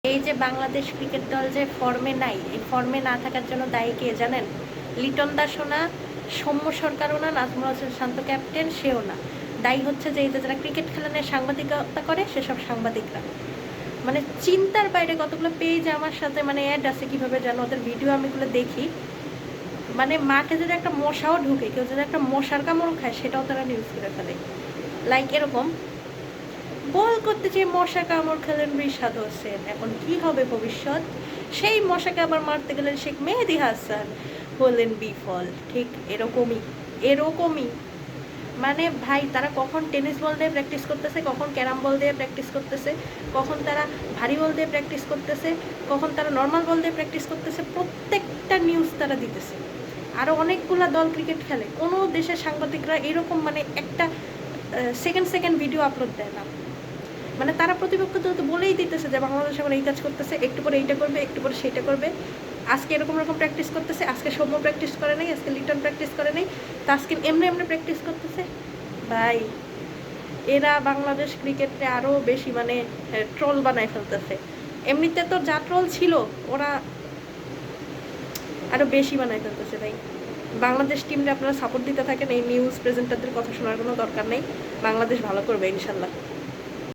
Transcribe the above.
এই যে বাংলাদেশ ক্রিকেট দল যে ফর্মে নাই, এই ফর্মে না থাকার জন্য দায়ী কে জানেন? লিটন দাসও না, সৌম্য সরকারও না, নাজমুল হোসেন শান্ত ক্যাপ্টেন সেও না। দায়ী হচ্ছে যে এই যে যারা ক্রিকেট খেলা নিয়ে সাংবাদিকতা করে সেসব সাংবাদিকরা। মানে চিন্তার বাইরে কতগুলো পেজ আমার সাথে মানে অ্যাড আছে, কীভাবে যেন ওদের ভিডিও আমিগুলো দেখি। মানে মাকে যদি একটা মশাও ঢুকে, কেউ যদি একটা মশার কামড় খায় সেটাও তারা নিউজ করে ফেলে। লাইক এরকম বল করতে যে মশা কামড় খেলেন রিশাদ হোসেন, এখন কি হবে ভবিষ্যৎ? সেই মশাকে আবার মারতে গেলেন শেখ মেহেদী হাসান, হলেন বিফল। ঠিক এরকমই এরকমই মানে ভাই, তারা কখন টেনিস বল দিয়ে প্র্যাকটিস করতেছে, কখন ক্যারাম বল দিয়ে প্র্যাকটিস করতেছে, কখন তারা ভারী বল দিয়ে প্র্যাকটিস করতেছে, কখন তারা নর্মাল বল দিয়ে প্র্যাকটিস করতেছে, প্রত্যেকটা নিউজ তারা দিতেছে। আরও অনেকগুলো দল ক্রিকেট খেলে, কোনো দেশের সাংবাদিকরা এরকম মানে একটা সেকেন্ড সেকেন্ড ভিডিও আপলোড দেয় না। মানে তারা প্রতিপক্ষ তো বলেই দিতেছে যে বাংলাদেশ এখন এই কাজ করতেছে, একটু পরে এইটা করবে, একটু পরে সেইটা করবে, আজকে এরকম এরকম প্র্যাকটিস করতেছে, আজকে সৌম্য প্র্যাকটিস করে নেই, আজকে লিটন প্র্যাকটিস করে নেই, তা আজকে এমনি এমনি প্র্যাকটিস করতেছে। ভাই, এরা বাংলাদেশ ক্রিকেটে আরও বেশি মানে ট্রল বানায় ফেলতেছে। এমনিতে তো যা ট্রল ছিল ওরা আরও বেশি বানায় ফেলতেছে। ভাই, বাংলাদেশ টিমরে আপনারা সাপোর্ট দিতে থাকেন, এই নিউজ প্রেজেন্টারদের কথা শোনার কোনো দরকার নেই। বাংলাদেশ ভালো করবে ইনশাল্লাহ।